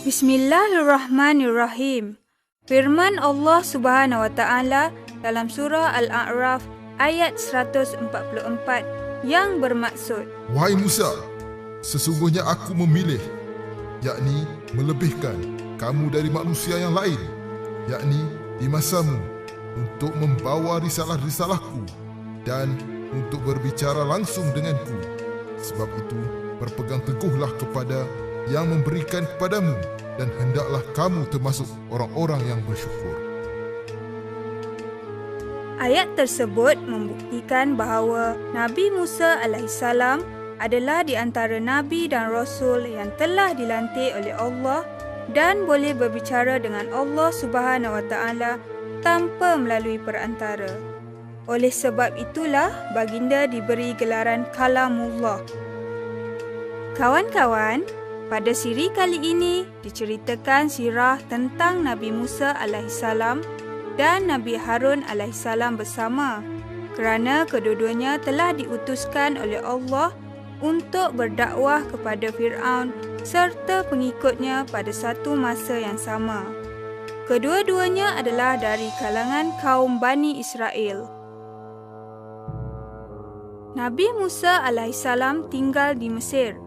Bismillahirrahmanirrahim. Firman Allah Subhanahu Wa Taala dalam surah Al-A'raf ayat 144 yang bermaksud, Wahai Musa, sesungguhnya aku memilih, yakni melebihkan kamu dari manusia yang lain, yakni di masamu, untuk membawa risalah-risalahku dan untuk berbicara langsung denganku. Sebab itu, berpegang teguhlah kepada yang memberikan kepadamu, dan hendaklah kamu termasuk orang-orang yang bersyukur. Ayat tersebut membuktikan bahawa Nabi Musa alaihissalam adalah di antara Nabi dan Rasul yang telah dilantik oleh Allah dan boleh berbicara dengan Allah Subhanahu Wa Taala tanpa melalui perantara. Oleh sebab itulah baginda diberi gelaran Kalamullah. Kawan-kawan, pada siri kali ini diceritakan sirah tentang Nabi Musa alaihissalam dan Nabi Harun alaihissalam bersama, kerana kedua-duanya telah diutuskan oleh Allah untuk berdakwah kepada Fir'aun serta pengikutnya pada satu masa yang sama. Kedua-duanya adalah dari kalangan kaum Bani Israel. Nabi Musa alaihissalam tinggal di Mesir.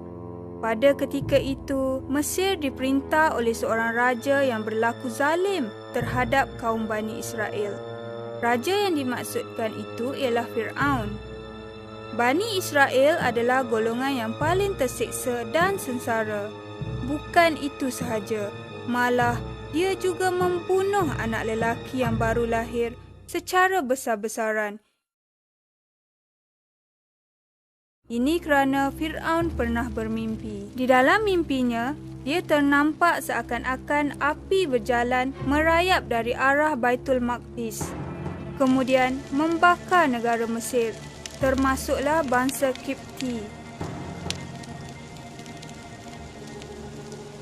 Pada ketika itu, Mesir diperintah oleh seorang raja yang berlaku zalim terhadap kaum Bani Israel. Raja yang dimaksudkan itu ialah Fir'aun. Bani Israel adalah golongan yang paling tersiksa dan sengsara. Bukan itu sahaja, malah dia juga membunuh anak lelaki yang baru lahir secara besar-besaran. Ini kerana Fir'aun pernah bermimpi. Di dalam mimpinya, dia ternampak seakan-akan api berjalan merayap dari arah Baitul Maqdis, kemudian membakar negara Mesir, termasuklah bangsa Kipti.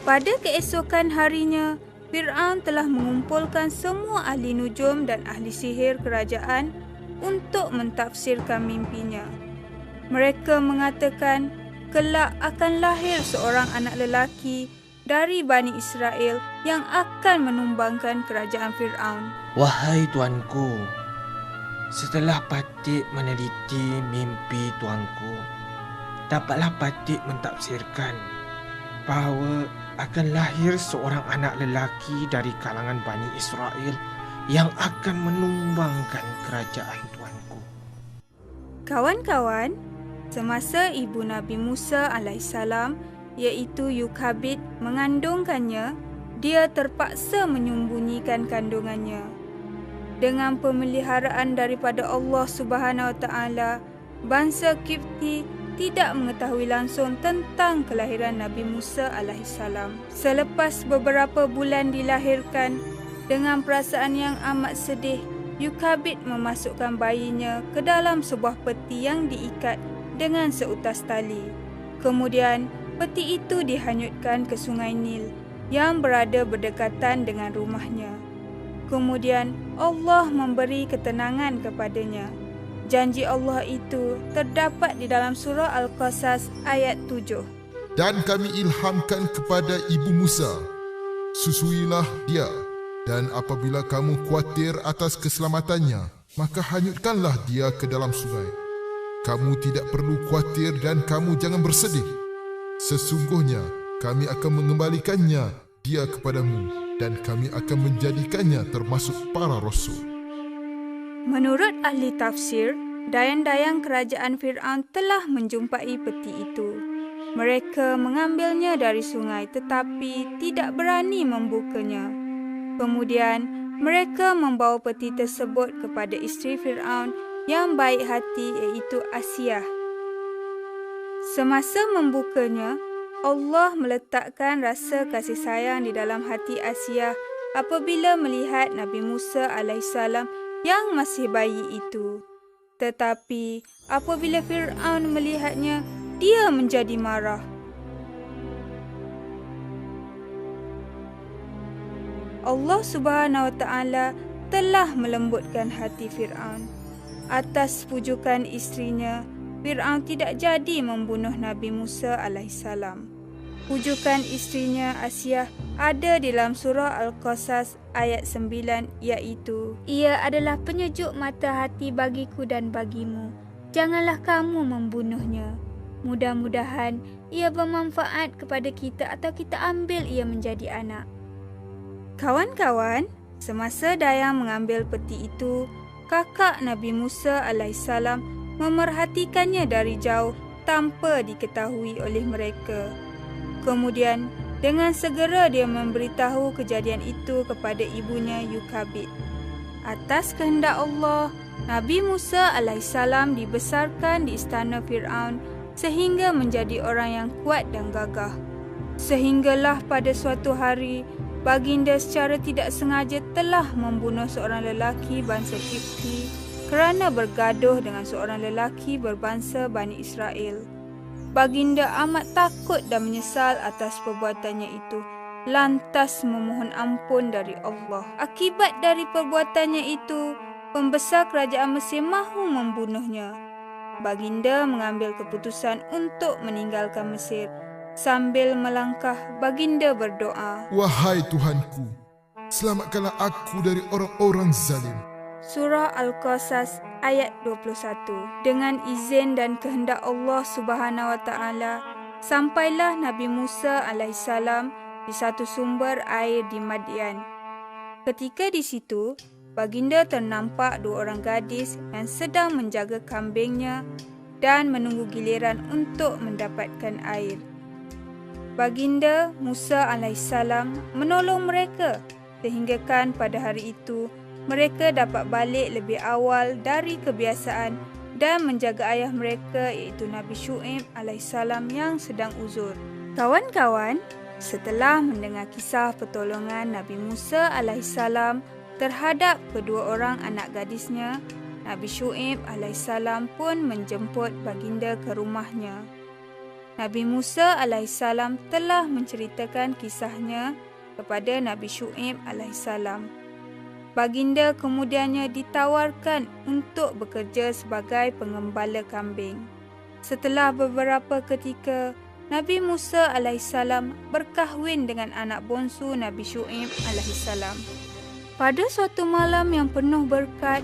Pada keesokan harinya, Fir'aun telah mengumpulkan semua ahli nujum dan ahli sihir kerajaan untuk mentafsirkan mimpinya. Mereka mengatakan kelak akan lahir seorang anak lelaki dari Bani Israel yang akan menumbangkan kerajaan Fir'aun. Wahai tuanku, setelah Patik meneliti mimpi tuanku, dapatlah Patik mentafsirkan bahawa akan lahir seorang anak lelaki dari kalangan Bani Israel yang akan menumbangkan kerajaan tuanku. Kawan-kawan, semasa ibu Nabi Musa alaihissalam iaitu Yukabid mengandungkannya, dia terpaksa menyembunyikan kandungannya. Dengan pemeliharaan daripada Allah Subhanahu Wa Taala, bangsa Kipti tidak mengetahui langsung tentang kelahiran Nabi Musa alaihissalam. Selepas beberapa bulan dilahirkan, dengan perasaan yang amat sedih, Yukabid memasukkan bayinya ke dalam sebuah peti yang diikat dengan seutas tali. Kemudian, peti itu dihanyutkan ke Sungai Nil yang berada berdekatan dengan rumahnya. Kemudian, Allah memberi ketenangan kepadanya. Janji Allah itu terdapat di dalam surah Al-Qasas ayat 7. Dan kami ilhamkan kepada ibu Musa, susuilah dia, dan apabila kamu khawatir atas keselamatannya, maka hanyutkanlah dia ke dalam sungai. Kamu tidak perlu khawatir dan kamu jangan bersedih. Sesungguhnya kami akan mengembalikannya dia kepadamu, dan kami akan menjadikannya termasuk para rasul. Menurut ahli tafsir, dayang-dayang kerajaan Fir'aun telah menjumpai peti itu. Mereka mengambilnya dari sungai tetapi tidak berani membukanya. Kemudian, mereka membawa peti tersebut kepada isteri Fir'aun yang baik hati iaitu Asiyah. Semasa membukanya, Allah meletakkan rasa kasih sayang di dalam hati Asiyah apabila melihat Nabi Musa alaihissalam yang masih bayi itu. Tetapi apabila Fir'aun melihatnya, dia menjadi marah. Allah Subhanahu Wa Taala telah melembutkan hati Fir'aun. Atas pujukan isterinya, Fir'aun tidak jadi membunuh Nabi Musa alaihissalam. Pujukan isterinya Asiyah ada di dalam surah Al-Qasas ayat 9, iaitu, ia adalah penyejuk mata hati bagiku dan bagimu. Janganlah kamu membunuhnya. Mudah-mudahan ia bermanfaat kepada kita atau kita ambil ia menjadi anak. Kawan-kawan, semasa Dayang mengambil peti itu, kakak Nabi Musa AS memerhatikannya dari jauh tanpa diketahui oleh mereka. Kemudian, dengan segera dia memberitahu kejadian itu kepada ibunya Yukabid. Atas kehendak Allah, Nabi Musa AS dibesarkan di istana Fir'aun sehingga menjadi orang yang kuat dan gagah. Sehinggalah pada suatu hari, baginda secara tidak sengaja telah membunuh seorang lelaki bangsa Kipti kerana bergaduh dengan seorang lelaki berbangsa Bani Israel. Baginda amat takut dan menyesal atas perbuatannya itu, lantas memohon ampun dari Allah. Akibat dari perbuatannya itu, pembesar kerajaan Mesir mahu membunuhnya. Baginda mengambil keputusan untuk meninggalkan Mesir. Sambil melangkah, baginda berdoa, Wahai Tuhanku, selamatkanlah aku dari orang-orang zalim. Surah Al-Qasas ayat 21. Dengan izin dan kehendak Allah Subhanahu Wa Taala, sampailah Nabi Musa AS di satu sumber air di Madian. Ketika di situ, baginda ternampak dua orang gadis yang sedang menjaga kambingnya dan menunggu giliran untuk mendapatkan air. Baginda Musa AS menolong mereka sehinggakan pada hari itu mereka dapat balik lebih awal dari kebiasaan dan menjaga ayah mereka iaitu Nabi Syuaib AS yang sedang uzur. Kawan-kawan, setelah mendengar kisah pertolongan Nabi Musa AS terhadap kedua orang anak gadisnya, Nabi Syuaib AS pun menjemput baginda ke rumahnya. Nabi Musa AS telah menceritakan kisahnya kepada Nabi Syuaib AS. Baginda kemudiannya ditawarkan untuk bekerja sebagai pengembala kambing. Setelah beberapa ketika, Nabi Musa AS berkahwin dengan anak bongsu Nabi Syuaib AS. Pada suatu malam yang penuh berkat,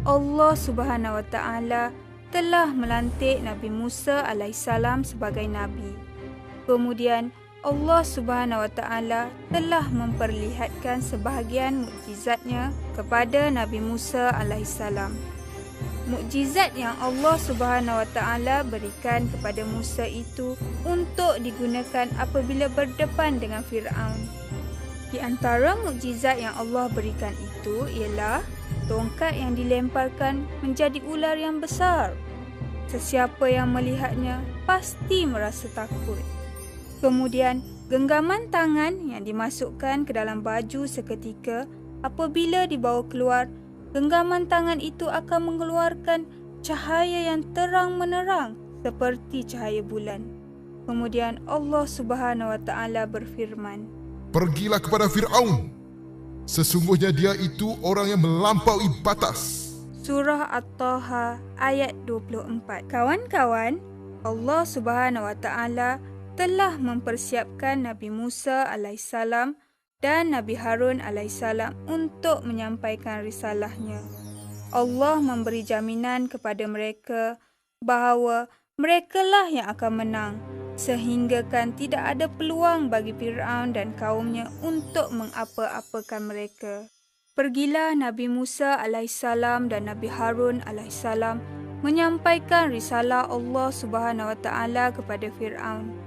Allah Subhanahu Wa Taala telah melantik Nabi Musa AS sebagai Nabi. Kemudian, Allah Subhanahu Wa Taala telah memperlihatkan sebahagian mukjizatnya kepada Nabi Musa AS. Mukjizat yang Allah Subhanahu Wa Taala berikan kepada Musa itu untuk digunakan apabila berdepan dengan Fir'aun. Di antara mukjizat yang Allah berikan itu ialah tongkat yang dilemparkan menjadi ular yang besar. Sesiapa yang melihatnya pasti merasa takut. Kemudian, genggaman tangan yang dimasukkan ke dalam baju seketika, apabila dibawa keluar, genggaman tangan itu akan mengeluarkan cahaya yang terang menerang seperti cahaya bulan. Kemudian Allah Subhanahu Wa Taala berfirman, Pergilah kepada Fir'aun. Sesungguhnya dia itu orang yang melampaui batas. Surah At-Taha ayat 24. Kawan-kawan, Allah Subhanahu Wa Taala telah mempersiapkan Nabi Musa AS dan Nabi Harun AS untuk menyampaikan risalahnya. Allah memberi jaminan kepada mereka bahawa merekalah yang akan menang, sehinggakan tidak ada peluang bagi Fir'aun dan kaumnya untuk mengapa-apakan mereka. Pergilah Nabi Musa AS dan Nabi Harun AS menyampaikan risalah Allah Subhanahu Wa Taala kepada Fir'aun.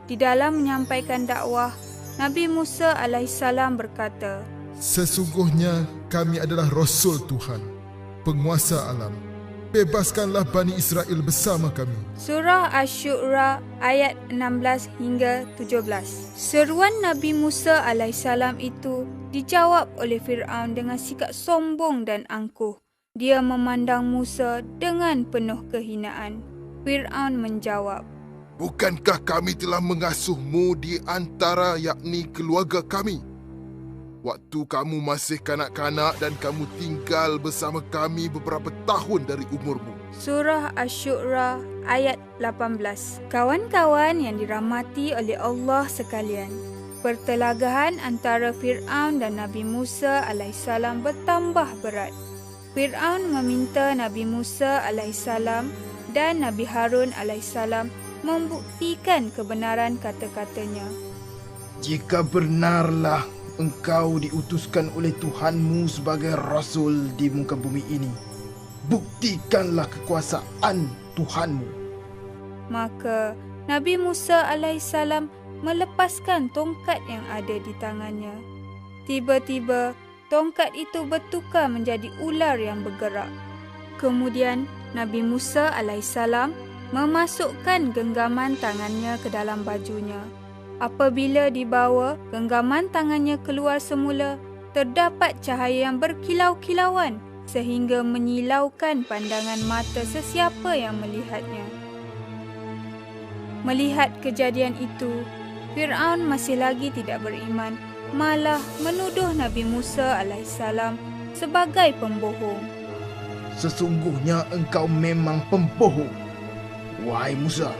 Di dalam menyampaikan dakwah, Nabi Musa AS berkata, Sesungguhnya kami adalah Rasul Tuhan, penguasa alam. Bebaskanlah Bani Israel bersama kami. Surah Asy-Syu'ara ayat 16 hingga 17. Seruan Nabi Musa AS itu dijawab oleh Fir'aun dengan sikap sombong dan angkuh. Dia memandang Musa dengan penuh kehinaan. Fir'aun menjawab, Bukankah kami telah mengasuhmu di antara yakni keluarga kami? Waktu kamu masih kanak-kanak dan kamu tinggal bersama kami beberapa tahun dari umurmu. Surah Asy-Syu'ara ayat 18. Kawan-kawan yang dirahmati oleh Allah sekalian, Pertelagahan antara Fir'aun dan Nabi Musa alaihissalam bertambah berat. Fir'aun meminta Nabi Musa alaihissalam dan Nabi Harun alaihissalam membuktikan kebenaran kata-katanya. Jika benarlah engkau diutuskan oleh Tuhanmu sebagai Rasul di muka bumi ini, buktikanlah kekuasaan Tuhanmu. Maka Nabi Musa alaihissalam melepaskan tongkat yang ada di tangannya. Tiba-tiba, tongkat itu bertukar menjadi ular yang bergerak. Kemudian, Nabi Musa alaihissalam memasukkan genggaman tangannya ke dalam bajunya. Apabila dibawa, genggaman tangannya keluar semula, terdapat cahaya yang berkilau-kilauan sehingga menyilaukan pandangan mata sesiapa yang melihatnya. Melihat kejadian itu, Fir'aun masih lagi tidak beriman, malah menuduh Nabi Musa alaihissalam sebagai pembohong. Sesungguhnya engkau memang pembohong, wahai Musa.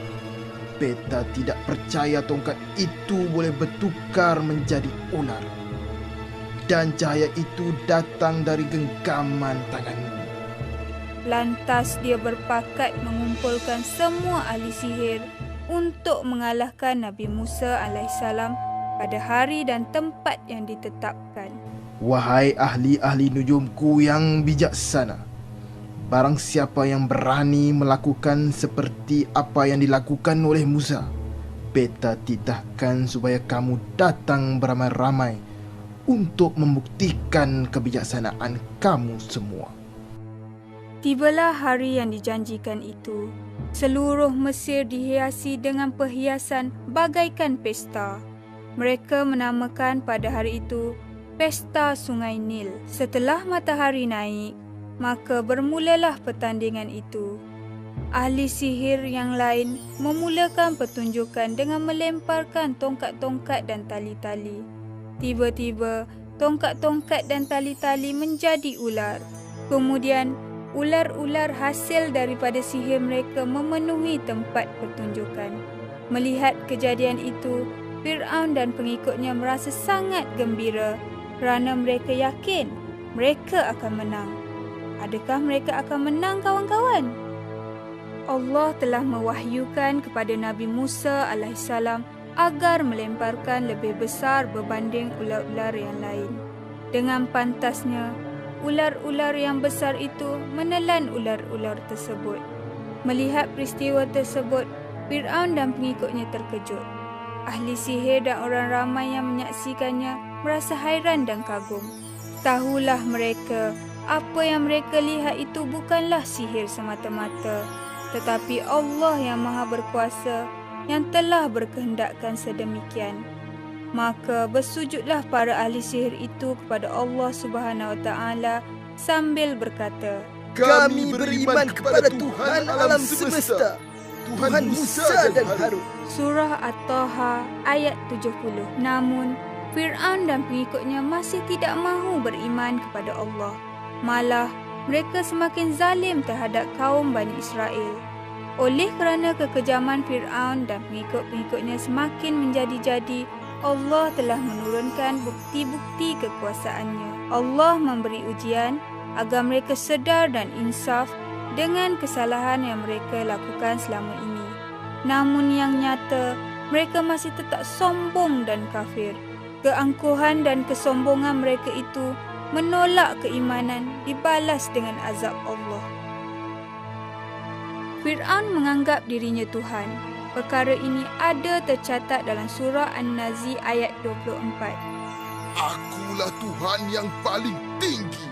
Beta tidak percaya tongkat itu boleh bertukar menjadi ular. Dan cahaya itu datang dari genggaman tanganmu. Lantas dia berpakat mengumpulkan semua ahli sihir untuk mengalahkan Nabi Musa alaihissalam pada hari dan tempat yang ditetapkan. Wahai ahli-ahli nujumku yang bijaksana, barang siapa yang berani melakukan seperti apa yang dilakukan oleh Musa, beta titahkan supaya kamu datang beramai-ramai untuk membuktikan kebijaksanaan kamu semua. Tibalah hari yang dijanjikan itu. Seluruh Mesir dihiasi dengan perhiasan bagaikan pesta. Mereka menamakan pada hari itu Pesta Sungai Nil. Setelah matahari naik, maka bermulalah pertandingan itu. Ahli sihir yang lain memulakan pertunjukan dengan melemparkan tongkat-tongkat dan tali-tali. Tiba-tiba, tongkat-tongkat dan tali-tali menjadi ular. Kemudian, ular-ular hasil daripada sihir mereka memenuhi tempat pertunjukan. Melihat kejadian itu, Fir'aun dan pengikutnya merasa sangat gembira kerana mereka yakin mereka akan menang. Adakah mereka akan menang, kawan-kawan? Allah telah mewahyukan kepada Nabi Musa alaihissalam agar melemparkan lebih besar berbanding ular-ular yang lain. Dengan pantasnya, ular-ular yang besar itu menelan ular-ular tersebut. Melihat peristiwa tersebut, Fir'aun dan pengikutnya terkejut. Ahli sihir dan orang ramai yang menyaksikannya merasa hairan dan kagum. Tahulah mereka, apa yang mereka lihat itu bukanlah sihir semata-mata, tetapi Allah yang Maha Berkuasa yang telah berkehendakkan sedemikian. Maka bersujudlah para ahli sihir itu kepada Allah Subhanahu Wa Taala sambil berkata, Kami beriman kepada Tuhan alam semesta, Tuhan Musa dan Harun. Surah At-Taha ayat 70. Namun, Fir'aun dan pengikutnya masih tidak mahu beriman kepada Allah. Malah, mereka semakin zalim terhadap kaum Bani Israel. Oleh kerana kekejaman Fir'aun dan pengikut-pengikutnya semakin menjadi-jadi, Allah telah menurunkan bukti-bukti kekuasaannya. Allah memberi ujian agar mereka sedar dan insaf dengan kesalahan yang mereka lakukan selama ini. Namun yang nyata, mereka masih tetap sombong dan kafir. Keangkuhan dan kesombongan mereka itu menolak keimanan dibalas dengan azab Allah. Fir'aun menganggap dirinya Tuhan. Perkara ini ada tercatat dalam surah An-Nazi ayat 24. Akulah Tuhan yang paling tinggi.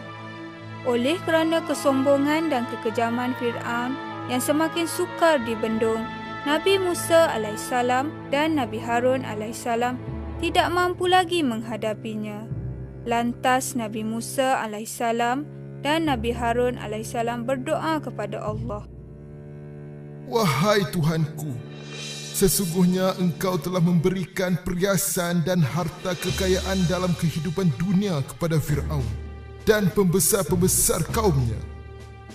Oleh kerana kesombongan dan kekejaman Fir'aun yang semakin sukar dibendung, Nabi Musa alaihissalam dan Nabi Harun alaihissalam tidak mampu lagi menghadapinya. Lantas Nabi Musa alaihissalam dan Nabi Harun alaihissalam berdoa kepada Allah. Wahai Tuhanku, sesungguhnya Engkau telah memberikan perhiasan dan harta kekayaan dalam kehidupan dunia kepada Fir'aun dan pembesar-pembesar kaumnya.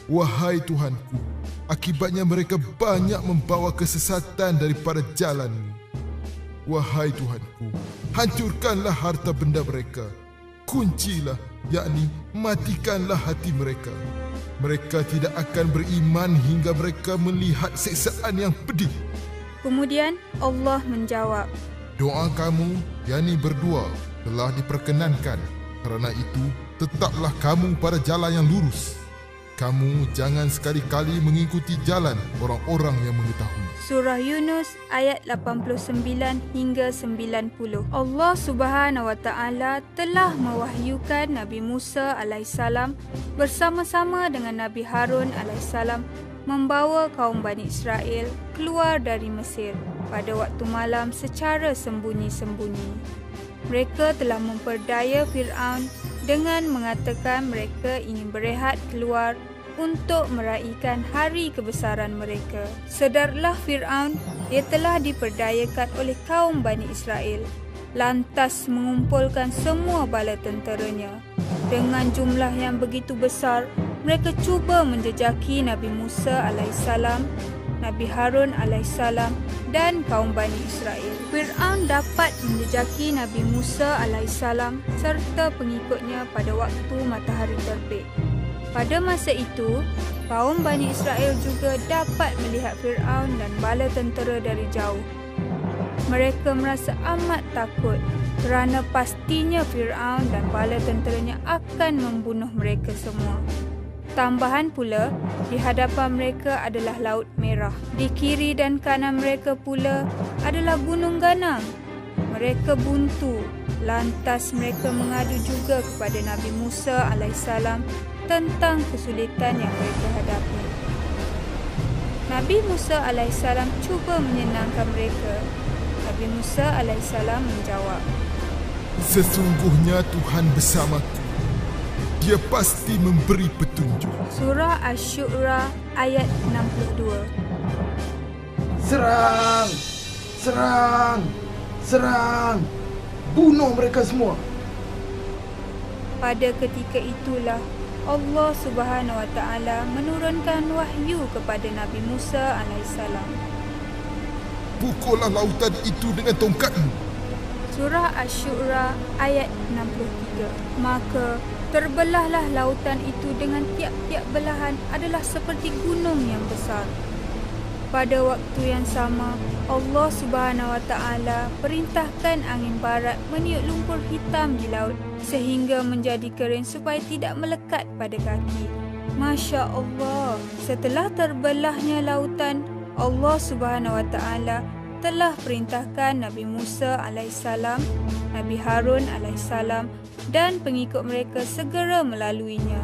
Wahai Tuhanku, akibatnya mereka banyak membawa kesesatan daripada jalan-Mu. Wahai Tuhanku, hancurkanlah harta benda mereka. Kuncilah, yakni matikanlah hati mereka. Mereka tidak akan beriman hingga mereka melihat siksaan yang pedih. Kemudian Allah menjawab, Doa kamu, yakni berdua, telah diperkenankan. Kerana itu, tetaplah kamu pada jalan yang lurus. Kamu jangan sekali-kali mengikuti jalan orang-orang yang mengetahui. Surah Yunus ayat 89 hingga 90. Allah Subhanahu Wa Taala telah mewahyukan Nabi Musa alaihissalam bersama-sama dengan Nabi Harun alaihissalam membawa kaum Bani Israel keluar dari Mesir pada waktu malam secara sembunyi-sembunyi. Mereka telah memperdaya Fir'aun dengan mengatakan mereka ingin berehat keluar untuk meraihkan hari kebesaran mereka. Sedarlah Fir'aun, dia telah diperdayakan oleh kaum Bani Israel, lantas mengumpulkan semua bala tenteranya. Dengan jumlah yang begitu besar, mereka cuba menjejaki Nabi Musa alaihissalam, Nabi Harun alaihissalam dan kaum Bani Israel. Fir'aun dapat menjejaki Nabi Musa alaihissalam serta pengikutnya pada waktu matahari terbit. Pada masa itu, kaum Bani Israel juga dapat melihat Fir'aun dan bala tentera dari jauh. Mereka merasa amat takut kerana pastinya Fir'aun dan bala tenteranya akan membunuh mereka semua. Tambahan pula, di hadapan mereka adalah Laut Merah. Di kiri dan kanan mereka pula adalah Gunung Ganang. Mereka buntu, lantas mereka mengadu juga kepada Nabi Musa alaihissalam tentang kesulitan yang mereka hadapi. Nabi Musa alaihissalam cuba menyenangkan mereka. Nabi Musa alaihissalam menjawab, Sesungguhnya Tuhan bersamaku. Dia pasti memberi petunjuk. Surah Asy-Syu'ara ayat 62. Serang! Serang! Serang! Bunuh mereka semua! Pada ketika itulah Allah Subhanahu Wa Taala menurunkan wahyu kepada Nabi Musa alaihissalam. Pukullah lautan itu dengan tongkatmu. Surah Asy-Syu'ara ayat 63. Maka terbelahlah lautan itu dengan tiap-tiap belahan adalah seperti gunung yang besar. Pada waktu yang sama, Allah Subhanahu Wa Taala perintahkan angin barat meniup lumpur hitam di laut sehingga menjadi kering supaya tidak melekat pada kaki. Masya Allah, setelah terbelahnya lautan, Allah Subhanahu Wa Taala telah perintahkan Nabi Musa alaihissalam, Nabi Harun alaihissalam dan pengikut mereka segera melaluinya.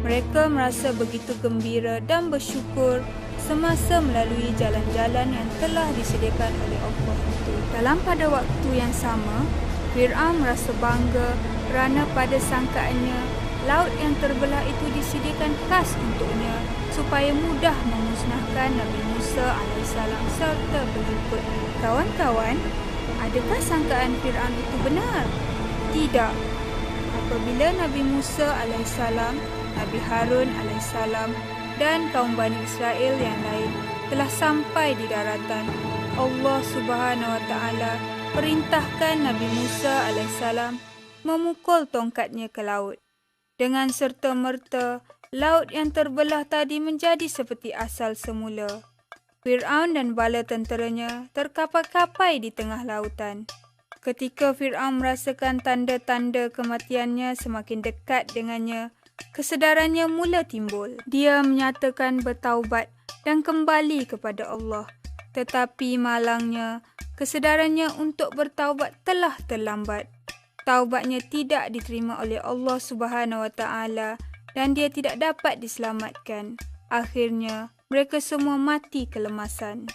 Mereka merasa begitu gembira dan bersyukur semasa melalui jalan-jalan yang telah disediakan oleh Allah itu. Dalam pada waktu yang sama, Fir'aun merasa bangga kerana pada sangkaannya laut yang terbelah itu disediakan khas untuknya supaya mudah memusnahkan Nabi Musa alaihissalam serta pengikut. Kawan-kawan, adakah sangkaan Fir'aun itu benar? Tidak. Apabila Nabi Musa alaihissalam, Nabi Harun alaihissalam dan kaum Bani Israel yang lain telah sampai di daratan, Allah Subhanahu Wa Taala perintahkan Nabi Musa alaihissalam memukul tongkatnya ke laut. Dengan serta-merta, laut yang terbelah tadi menjadi seperti asal semula. Fir'aun dan bala tenteranya terkapai-kapai di tengah lautan. Ketika Fir'aun merasakan tanda-tanda kematiannya semakin dekat dengannya, kesedarannya mula timbul. Dia menyatakan bertaubat dan kembali kepada Allah. Tetapi malangnya, kesedarannya untuk bertaubat telah terlambat. Taubatnya tidak diterima oleh Allah Subhanahu Wa Taala dan dia tidak dapat diselamatkan. Akhirnya, mereka semua mati kelemasan.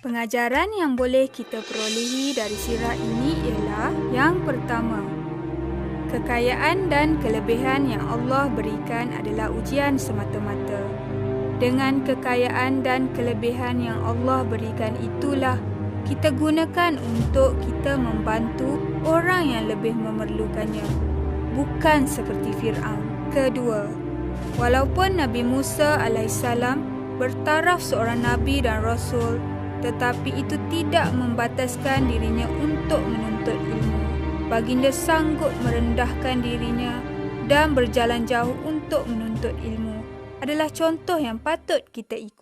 Pengajaran yang boleh kita perolehi dari sirah ini ialah yang pertama, kekayaan dan kelebihan yang Allah berikan adalah ujian semata-mata. Dengan kekayaan dan kelebihan yang Allah berikan itulah kita gunakan untuk kita membantu orang yang lebih memerlukannya, bukan seperti Fir'aun. Kedua, walaupun Nabi Musa alaihissalam bertaraf seorang Nabi dan Rasul, tetapi itu tidak membataskan dirinya untuk menuntut ilmu. Baginda sanggup merendahkan dirinya dan berjalan jauh untuk menuntut ilmu. Adalah contoh yang patut kita ikuti.